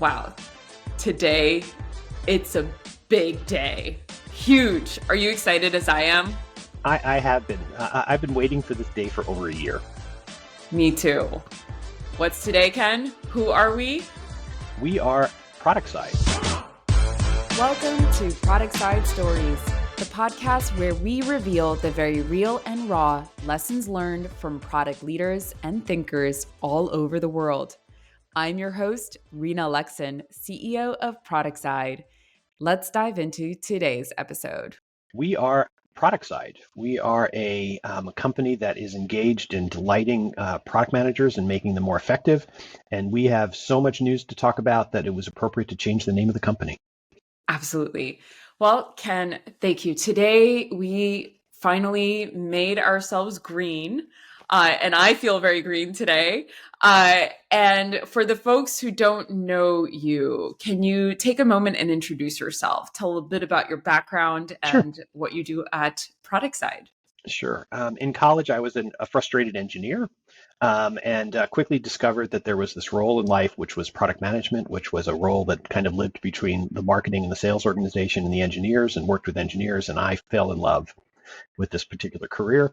Wow, today it's a big day. Huge. Are you excited as I am? I have been. I've been waiting for this day for over a year. Me too. What's today, Ken? Who are we? We are Productside. Welcome to Productside Stories, the podcast where we reveal the very real and raw lessons learned from product leaders and thinkers all over the world. I'm your host, Rina Alexin, CEO of Productside. Let's dive into today's episode. We are Productside. We are a company that is engaged in delighting product managers and making them more effective. And we have so much news to talk about that it was appropriate to change the name of the company. Absolutely. Well, Ken, thank you. Today, we finally made ourselves green, and I feel very green today. And for the folks who don't know you, can you take a moment and introduce yourself? Tell a little bit about your background Sure. and what you do at Productside. Sure. In college, I was a frustrated engineer and quickly discovered that there was this role in life, which was product management, which was a role that kind of lived between the marketing and the sales organization and the engineers and worked with engineers. And I fell in love with this particular career.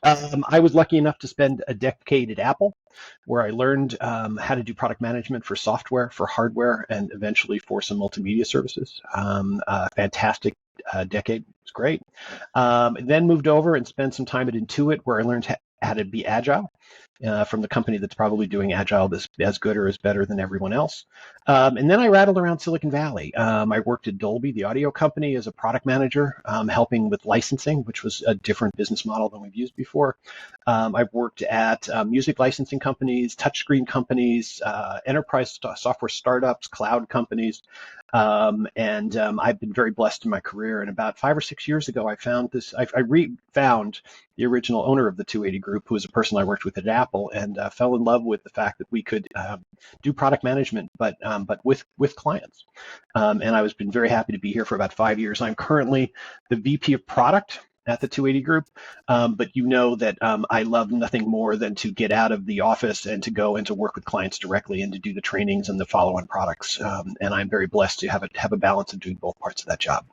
I was lucky enough to spend a decade at Apple, where I learned how to do product management for software, for hardware, and eventually for some multimedia services. Fantastic decade. It was great. Then moved over and spent some time at Intuit, where I learned how to be agile. From the company that's probably doing agile as good or as better than everyone else. And then I rattled around Silicon Valley. I worked at Dolby, the audio company, as a product manager, helping with licensing, which was a different business model than we've used before. I've worked at music licensing companies, touchscreen companies, enterprise software startups, cloud companies. And I've been very blessed in my career. And about 5 or 6 years ago, I found this. I refound the original owner of the 280 Group, who was a person I worked with at Apple, and fell in love with the fact that we could do product management, but with clients. And I was been very happy to be here for about 5 years. I'm currently the VP of Product at the 280 Group, but you know that I love nothing more than to get out of the office and to go and to work with clients directly and to do the trainings and the follow-on products. And I'm very blessed to have a balance of doing both parts of that job.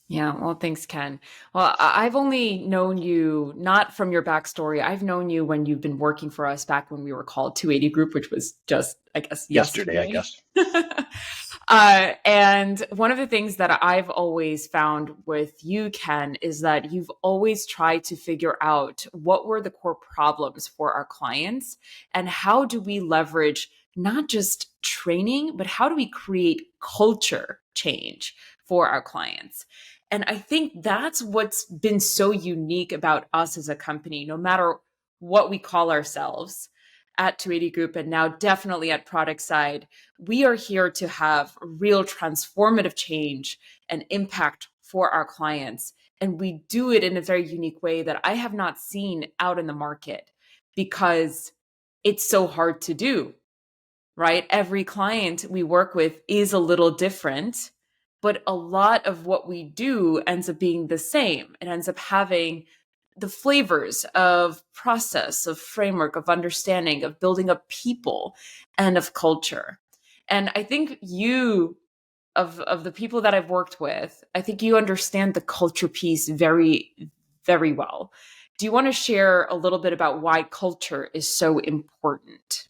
Yeah, well, thanks, Ken. Well, I've only known you not from your backstory. I've known you when you've been working for us back when we were called 280 Group, which was just, I guess, Yesterday, I yesterday. guess. And one of the things that I've always found with you, Ken, is that you've always tried to figure out what were the core problems for our clients and how do we leverage not just training, but how do we create culture change for our clients? And I think that's what's been so unique about us as a company, no matter what we call ourselves at 280 Group and now definitely at Productside. We are here to have real transformative change and impact for our clients. And we do it in a very unique way that I have not seen out in the market because it's so hard to do, right? Every client we work with is a little different, but a lot of what we do ends up being the same. It ends up having the flavors of process, of framework, of understanding, of building up people and of culture. And I think you, of the people that I've worked with, I think you understand the culture piece very, very well. Do you want to share a little bit about why culture is so important?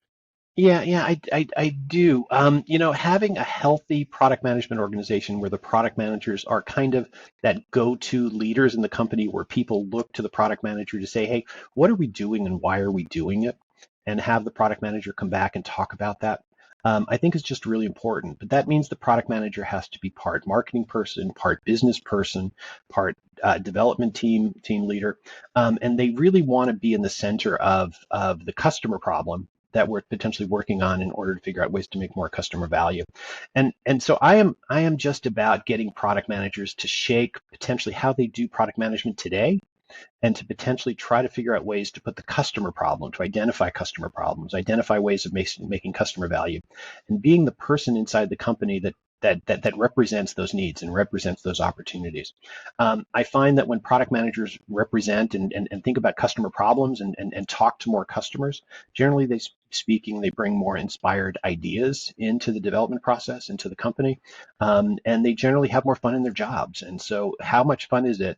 Yeah, I do. Having a healthy product management organization where the product managers are kind of that go-to leaders in the company, where people look to the product manager to say, hey, what are we doing and why are we doing it? And have the product manager come back and talk about that. I think is just really important. But that means the product manager has to be part marketing person, part business person, part development team leader. And they really want to be in the center of the customer problem that we're potentially working on in order to figure out ways to make more customer value. And so I am just about getting product managers to shake potentially how they do product management today, and to potentially try to figure out ways to put the customer problem, to identify customer problems, identify ways of making customer value, and being the person inside the company that that represents those needs and represents those opportunities. I find that when product managers represent and think about customer problems and talk to more customers, generally speaking, they bring more inspired ideas into the development process, into the company, and they generally have more fun in their jobs. And so, how much fun is it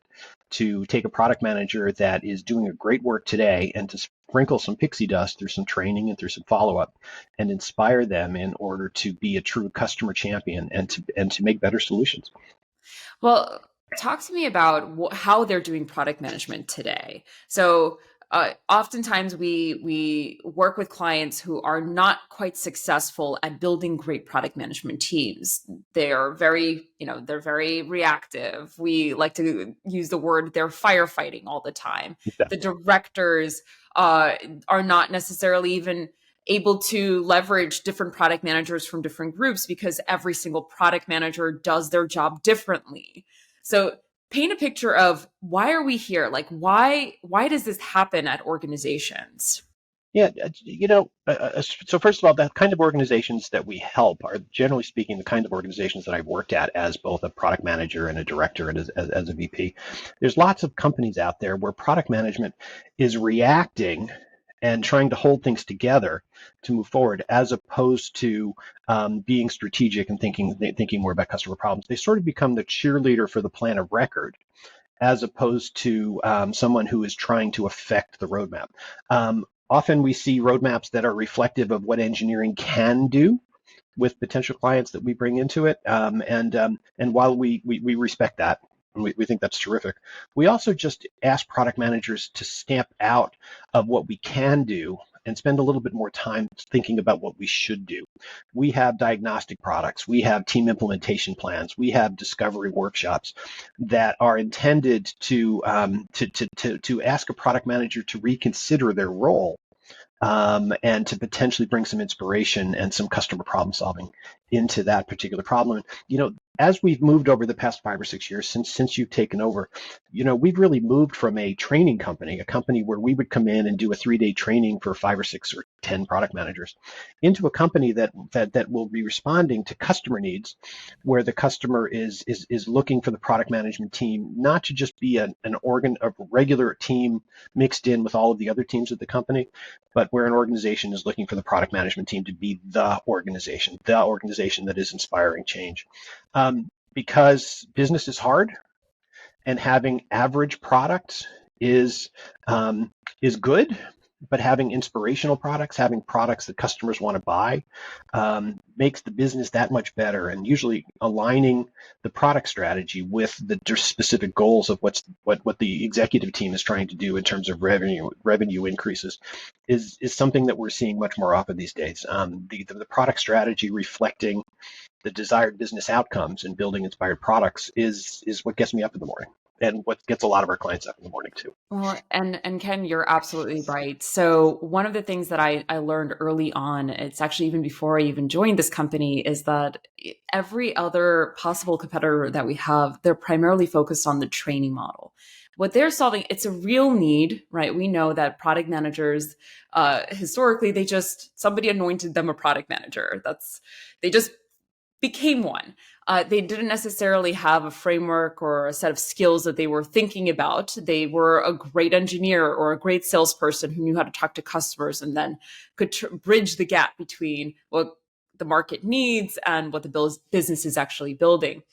to take a product manager that is doing a great work today and to sprinkle some pixie dust through some training and through some follow-up and inspire them in order to be a true customer champion and to make better solutions? Well, talk to me about how they're doing product management today. So, oftentimes we work with clients who are not quite successful at building great product management teams. They are very, they're very reactive. We like to use the word they're firefighting all the time. The directors uh, are not necessarily even able to leverage different product managers from different groups because every single product manager does their job differently. So paint a picture of why are we here? Like why does this happen at organizations? Yeah, so first of all, the kind of organizations that we help are, generally speaking, the kind of organizations that I've worked at as both a product manager and a director and as a VP. There's lots of companies out there where product management is reacting and trying to hold things together to move forward, as opposed to being strategic and thinking more about customer problems. They sort of become the cheerleader for the plan of record, as opposed to someone who is trying to affect the roadmap. Often we see roadmaps that are reflective of what engineering can do with potential clients that we bring into it. And while we respect that, and we think that's terrific, we also just ask product managers to stamp out of what we can do and spend a little bit more time thinking about what we should do. We have diagnostic products, we have team implementation plans, we have discovery workshops that are intended to ask a product manager to reconsider their role, and to potentially bring some inspiration and some customer problem solving into that particular problem. As we've moved over the past 5 or 6 years since you've taken over, we've really moved from a training company, a company where we would come in and do a 3-day training for 5 or 6 or 10 product managers, into a company that will be responding to customer needs, where the customer is looking for the product management team not to just be a regular team mixed in with all of the other teams of the company, but where an organization is looking for the product management team to be the organization that is inspiring change. Because business is hard, and having average products is is good, but having inspirational products, having products that customers want to buy, makes the business that much better. And usually aligning the product strategy with the specific goals of what the executive team is trying to do in terms of revenue increases is something that we're seeing much more often these days. The product strategy reflecting the desired business outcomes and building inspired products is what gets me up in the morning, and what gets a lot of our clients up in the morning too. Well, and Ken, you're absolutely right. So one of the things that I learned early on, it's actually even before I even joined this company, is that every other possible competitor that we have, they're primarily focused on the training model. What they're solving, it's a real need, right? We know that product managers, historically, somebody anointed them a product manager. They just became one. They didn't necessarily have a framework or a set of skills that they were thinking about. They were a great engineer or a great salesperson who knew how to talk to customers and then could bridge the gap between what the market needs and what the business is actually building.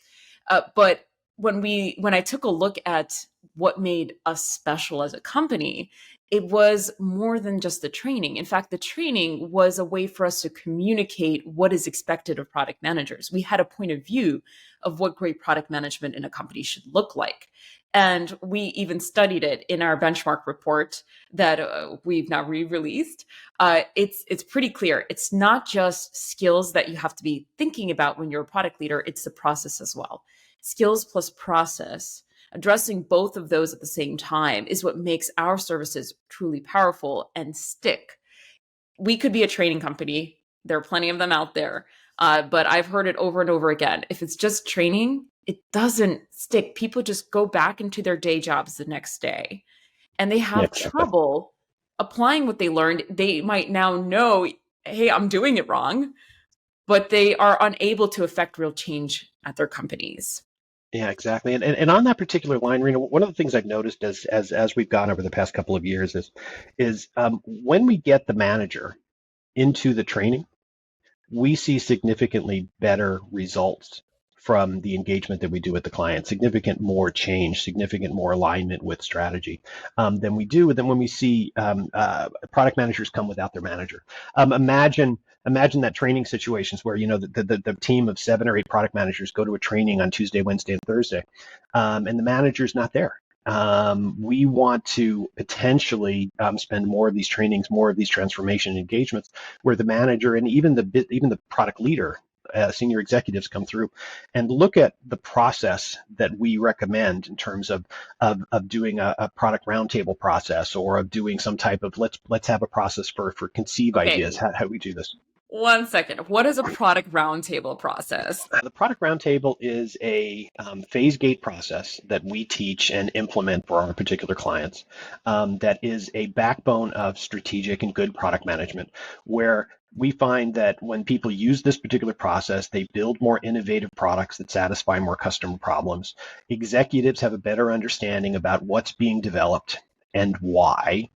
But when I took a look at what made us special as a company, it was more than just the training. In fact, the training was a way for us to communicate what is expected of product managers. We had a point of view of what great product management in a company should look like. And we even studied it in our benchmark report that we've now re-released. It's pretty clear. It's not just skills that you have to be thinking about when you're a product leader. It's the process as well. Skills plus process, addressing both of those at the same time is what makes our services truly powerful and stick. We could be a training company. There are plenty of them out there. But I've heard it over and over again. If it's just training, it doesn't stick. People just go back into their day jobs the next day and they Yeah, have exactly. trouble applying what they learned. They might now know, hey, I'm doing it wrong, but they are unable to affect real change at their companies. Yeah, exactly. And on that particular line, Rena, one of the things I've noticed as we've gone over the past couple of years is when we get the manager into the training, we see significantly better results from the engagement that we do with the client, significant more change, significant more alignment with strategy than we do than when we see product managers come without their manager. Imagine that training situations where the team of 7 or 8 product managers go to a training on Tuesday, Wednesday, and Thursday, and the manager's not there. We want to potentially spend more of these trainings, more of these transformation engagements, where the manager and even the product leader, senior executives come through and look at the process that we recommend in terms of doing a product roundtable process, or of doing some type of let's have a process for conceive Okay, ideas. How do we do this? 1 second. What is a product roundtable process? The product roundtable is a phase gate process that we teach and implement for our particular clients. That is a backbone of strategic and good product management, where we find that when people use this particular process, they build more innovative products that satisfy more customer problems. Executives have a better understanding about what's being developed and why,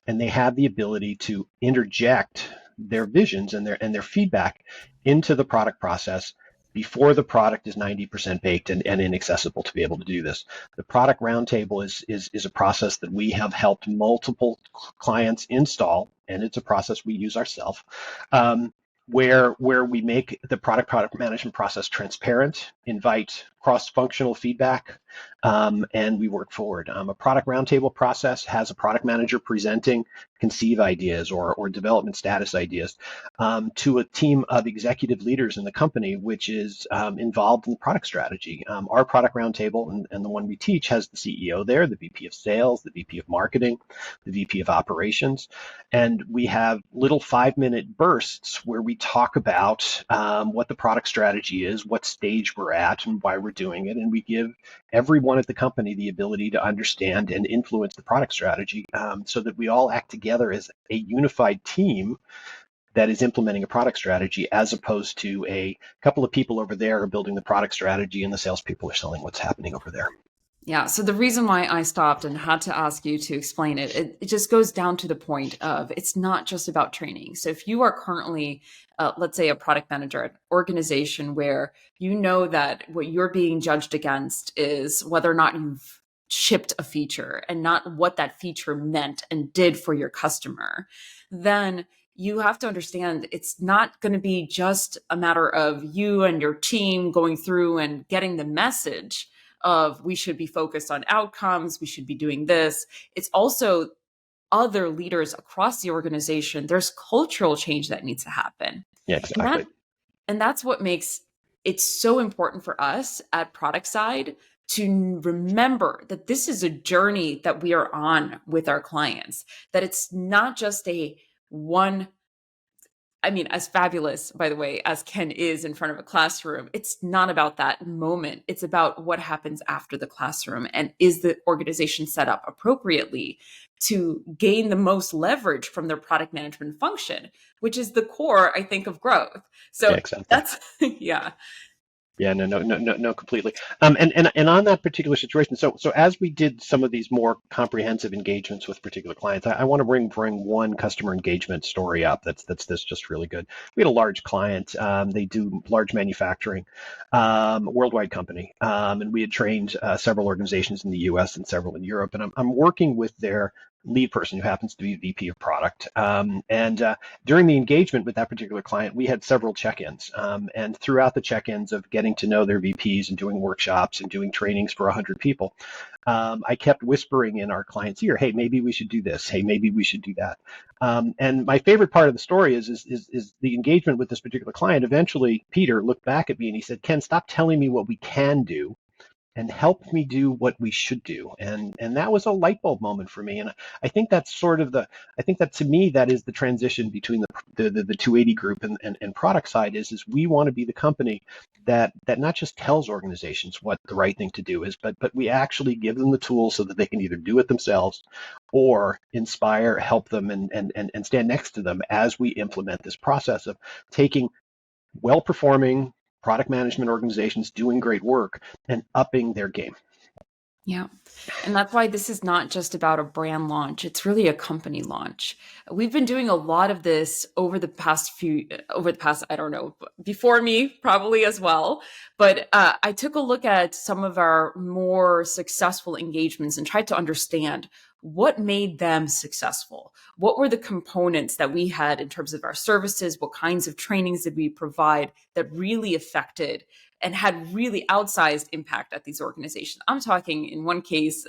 and they have the ability to interject their visions and their feedback into the product process before the product is 90% baked and inaccessible to be able to do this. The product roundtable is a process that we have helped multiple clients install, and it's a process we use ourselves, where we make the product management process transparent, invite cross-functional feedback, and we work forward. A product roundtable process has a product manager presenting conceive ideas or development status ideas to a team of executive leaders in the company, which is involved in the product strategy. Our product roundtable and the one we teach has the CEO there, the VP of sales, the VP of marketing, the VP of operations, and we have little 5-minute bursts where we talk about what the product strategy is, what stage we're at, and why we're doing it, and we give everyone at the company the ability to understand and influence the product strategy, so that we all act together as a unified team that is implementing a product strategy, as opposed to a couple of people over there are building the product strategy and the salespeople are selling what's happening over there. Yeah. So the reason why I stopped and had to ask you to explain it just goes down to the point of it's not just about training. So if you are currently, let's say, a product manager at an organization where you know that what you're being judged against is whether or not you've shipped a feature and not what that feature meant and did for your customer, then you have to understand it's not going to be just a matter of you and your team going through and getting the message of we should be focused on outcomes, we should be doing this. It's also other leaders across the organization. There's cultural change that needs to happen. Yeah, And exactly. that's what makes it so important for us at Productside to remember that this is a journey that we are on with our clients, that it's not just a one. I mean, as fabulous, by the way, as Ken is in front of a classroom, it's not about that moment. It's about what happens after the classroom. And is the organization set up appropriately to gain the most leverage from their product management function, which is the core, I think, of growth. Yeah, So exactly. that's, yeah. Yeah, no, completely. And on that particular situation, so as we did some of these more comprehensive engagements with particular clients, I want to bring one customer engagement story up that's just really good. We had a large client. They do large manufacturing, worldwide company, and we had trained several organizations in the U.S. and several in Europe. And I'm working with their lead person, who happens to be VP of product. And during the engagement with that particular client, we had several check-ins. And throughout the check-ins of getting to know their VPs and doing workshops and doing trainings for 100 people, I kept whispering in our client's ear, hey, maybe we should do this. Hey, maybe we should do that. And my favorite part of the story is the engagement with this particular client. Eventually, Peter looked back at me and he said, Ken, stop telling me what we can do and help me do what we should do. And that was a light bulb moment for me. And I think that's sort of I think that to me, that is the transition between the 280 group and product side is we want to be the company that not just tells organizations what the right thing to do is, but we actually give them the tools so that they can either do it themselves or inspire, help them and stand next to them as we implement this process of taking well-performing product management organizations doing great work and upping their game. Yeah. And that's why this is not just about a brand launch. It's really a company launch. We've been doing a lot of this over the past, I don't know, before me probably as well. But I took a look at some of our more successful engagements and tried to understand what made them successful. What were the components that we had in terms of our services? What kinds of trainings did we provide that really affected and had really outsized impact at these organizations? I'm talking in one case,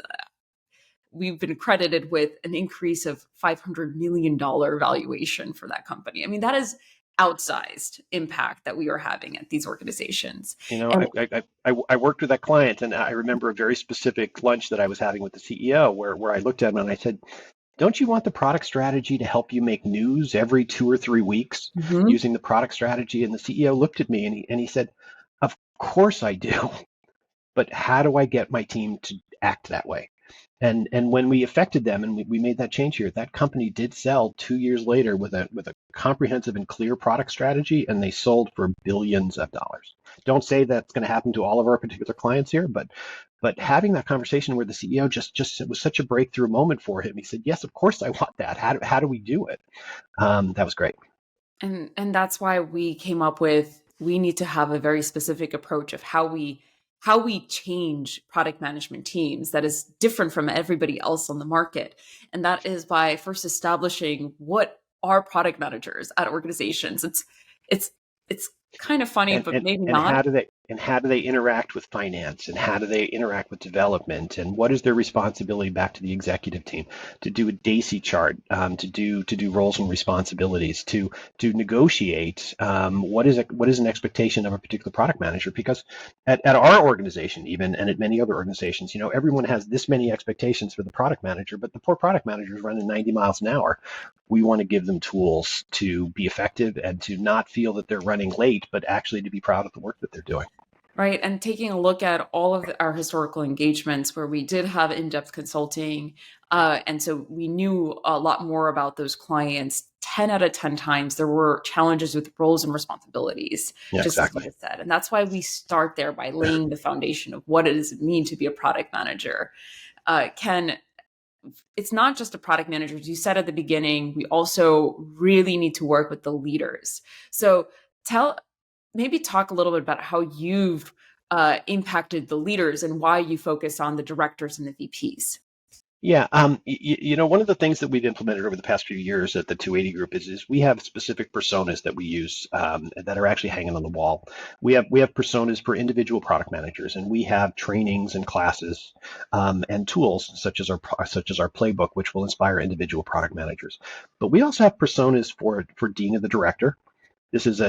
we've been credited with an increase of $500 million valuation for that company. I mean, that is outsized impact that we are having at these organizations. You know, And I worked with that client, and I remember a very specific lunch that I was having with the CEO where I looked at him and I said, don't you want the product strategy to help you make news every 2 or 3 weeks Mhm. using the product strategy? And the CEO looked at me and he said, of course I do, but how do I get my team to act that way? And when we affected them and we made that change here, that company did sell 2 years later with a comprehensive and clear product strategy, and they sold for billions of dollars. Don't say that's going to happen to all of our particular clients here, but having that conversation where the CEO just it was such a breakthrough moment for him. He said, "Yes, of course I want that. How do we do it?" That was great. and that's why we came up with, we need to have a very specific approach of how we change product management teams that is different from everybody else on the market. And that is by first establishing what are product managers at organizations. It's it's kind of funny, and, but and maybe and not. how do they interact with finance, and how do they interact with development, and what is their responsibility back to the executive team to do a daisy chart, to do roles and responsibilities, to negotiate, what is an expectation of a particular product manager, because at our organization even, and at many other organizations, everyone has this many expectations for the product manager, but the poor product manager is running 90 miles an hour. We want to give them tools to be effective and to not feel that they're running late, but actually to be proud of the work that they're doing. Right. And taking a look at all of our historical engagements where we did have in depth consulting. And so we knew a lot more about those clients. 10 out of 10 times, there were challenges with roles and responsibilities, Yeah, just as you exactly. just said. And that's why we start there by laying the foundation of what does it mean to be a product manager. Ken, it's not just a product manager. As you said at the beginning, we also really need to work with the leaders. So tell, maybe talk a little bit about how you've impacted the leaders and why you focus on the directors and the VPs. Yeah, one of the things that we've implemented over the past few years at the 280 Group is we have specific personas that we use, that are actually hanging on the wall. We have personas for individual product managers, and we have trainings and classes, and tools such as our playbook, which will inspire individual product managers. But we also have personas for Dean of the Director. This is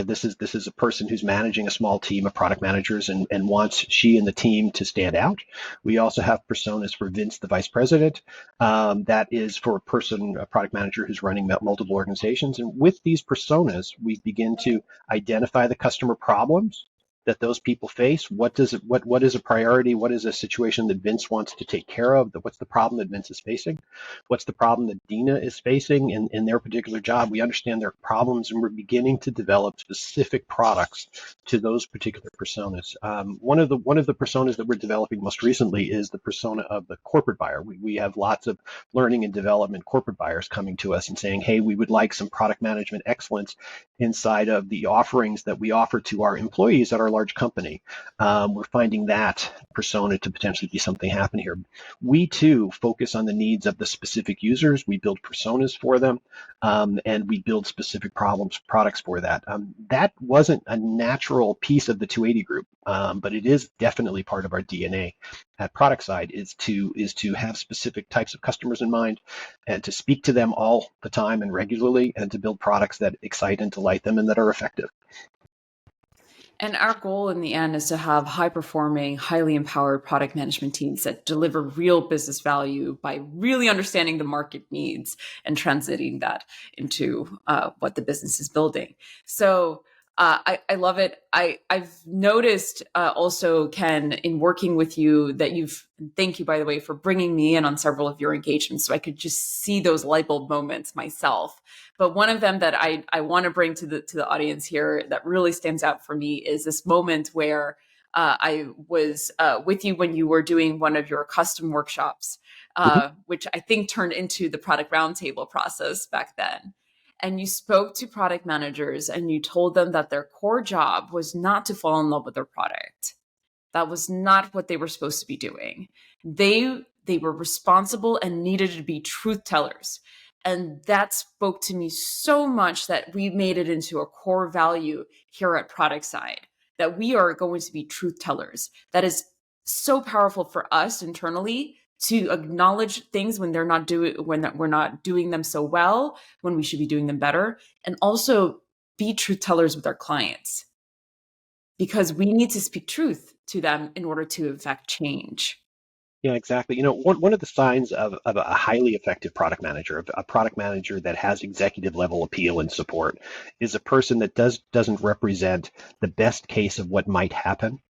a person who's managing a small team of product managers and wants she and the team to stand out. We also have personas for Vince, the vice president. That is for a product manager who's running multiple organizations. And with these personas, we begin to identify the customer problems that those people face. What is a priority? What is a situation that Vince wants to take care of? What's the problem that Vince is facing? What's the problem that Dina is facing in their particular job? We understand their problems, and we're beginning to develop specific products to those particular personas. One of the personas that we're developing most recently is the persona of the corporate buyer. We have lots of learning and development corporate buyers coming to us and saying, hey, we would like some product management excellence inside of the offerings that we offer to our employees at our large company. We're finding that persona to potentially be something happen here. We too focus on the needs of the specific users. We build personas for them, and we build specific products for that. That wasn't a natural piece of the 280 Group, but it is definitely part of our DNA at Productside, is to have specific types of customers in mind and to speak to them all the time and regularly, and to build products that excite and delight them and that are effective. And our goal in the end is to have high performing, highly empowered product management teams that deliver real business value by really understanding the market needs and translating that into what the business is building. So I love it. I've noticed also, Ken, in working with you, that thank you, by the way, for bringing me in on several of your engagements so I could just see those light bulb moments myself. But one of them that I want to bring to the audience here that really stands out for me is this moment where I was with you when you were doing one of your custom workshops, Mhm. which I think turned into the product roundtable process back then. And you spoke to product managers and you told them that their core job was not to fall in love with their product. That was not what they were supposed to be doing. They were responsible and needed to be truth tellers. And that spoke to me so much that we made it into a core value here at Productside, that we are going to be truth tellers. That is so powerful for us internally to acknowledge things when we're not doing them so well, when we should be doing them better, and also be truth tellers with our clients because we need to speak truth to them in order to affect change. Yeah, exactly. One of the signs of a highly effective product manager, of a product manager that has executive level appeal and support, is a person that doesn't represent the best case of what might happen,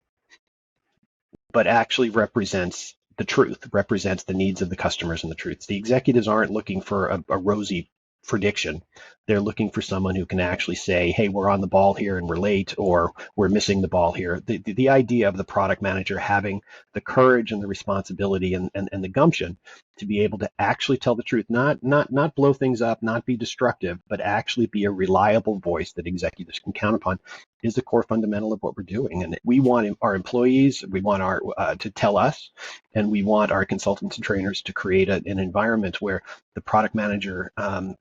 but actually represents the truth, represents the needs of the customers and the truths. The executives aren't looking for a rosy prediction. They're looking for someone who can actually say, hey, we're on the ball here and we're late, or we're missing the ball here. The idea of the product manager having the courage and the responsibility and the gumption to be able to actually tell the truth, not blow things up, not be destructive, but actually be a reliable voice that executives can count upon, is the core fundamental of what we're doing. And we want our employees, we want our to tell us, and we want our consultants and trainers to create an environment where the product manager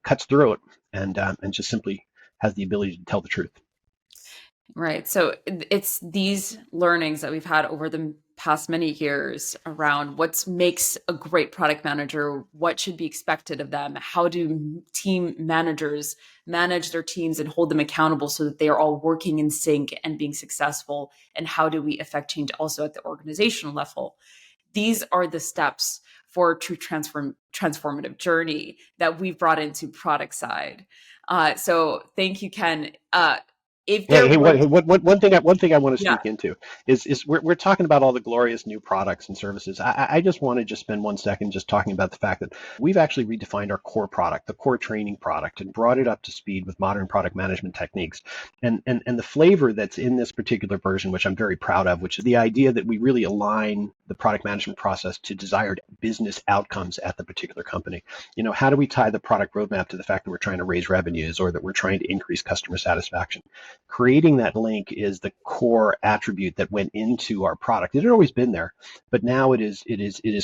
cuts through it and just simply has the ability to tell the truth. Right. So it's these learnings that we've had over the past many years around what makes a great product manager, what should be expected of them, how do team managers manage their teams and hold them accountable so that they are all working in sync and being successful, and how do we affect change also at the organizational level. These are the steps for a true transformative journey that we've brought into product side. So thank you, Ken. If Hey, there hey, was, one thing I want to yeah, sneak into is we're talking about all the glorious new products and services. I just want to just spend 1 second just talking about the fact that we've actually redefined our core product, the core training product, and brought it up to speed with modern product management techniques. And the flavor that's in this particular version, which I'm very proud of, which is the idea that we really align the product management process to desired business outcomes at the particular company. How do we tie the product roadmap to the fact that we're trying to raise revenues or that we're trying to increase customer satisfaction? Creating that link is the core attribute that went into our product. It had always been there, but now it is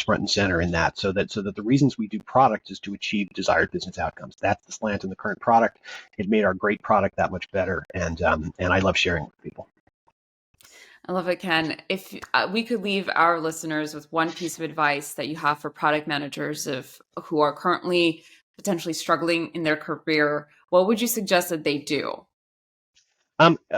front and center in that, so that the reasons we do product is to achieve desired business outcomes. That's the slant in the current product. It made our great product that much better, and I love sharing with people. I love it, Ken. If we could leave our listeners with one piece of advice that you have for product managers who are currently potentially struggling in their career, what would you suggest that they do?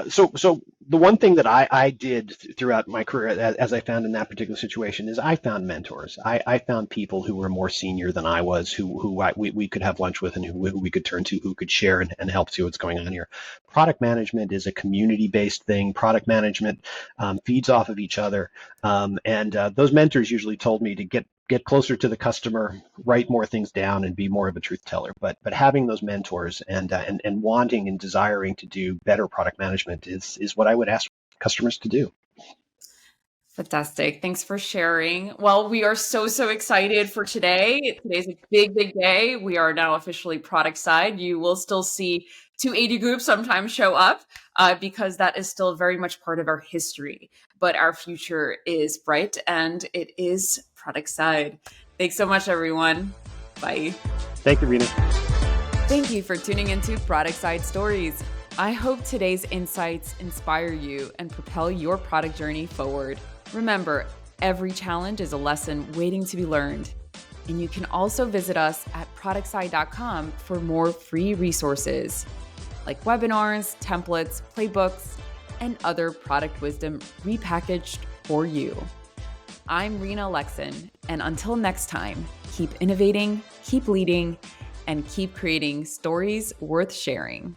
So the one thing that I did throughout my career, as I found in that particular situation, is I found mentors. I found people who were more senior than I was, we could have lunch with, and who we could turn to, who could share and help see what's going on here. Product management is a community-based thing. Product management feeds off of each other, and those mentors usually told me to get closer to the customer, write more things down, and be more of a truth teller. But having those mentors and wanting and desiring to do better product management is what I would ask customers to do. Fantastic. Thanks for sharing. Well, we are so excited for today. Today's a big day. We are now officially product side. You will still see 280 groups sometimes show up because that is still very much part of our history. But our future is bright and it is product side. Thanks so much, everyone. Bye. Thank you, Rina. Thank you for tuning into Productside Stories. I hope today's insights inspire you and propel your product journey forward. Remember, every challenge is a lesson waiting to be learned. And you can also visit us at productside.com for more free resources like webinars, templates, playbooks, and other product wisdom repackaged for you. I'm Rina Alexin, and until next time, keep innovating, keep leading, and keep creating stories worth sharing.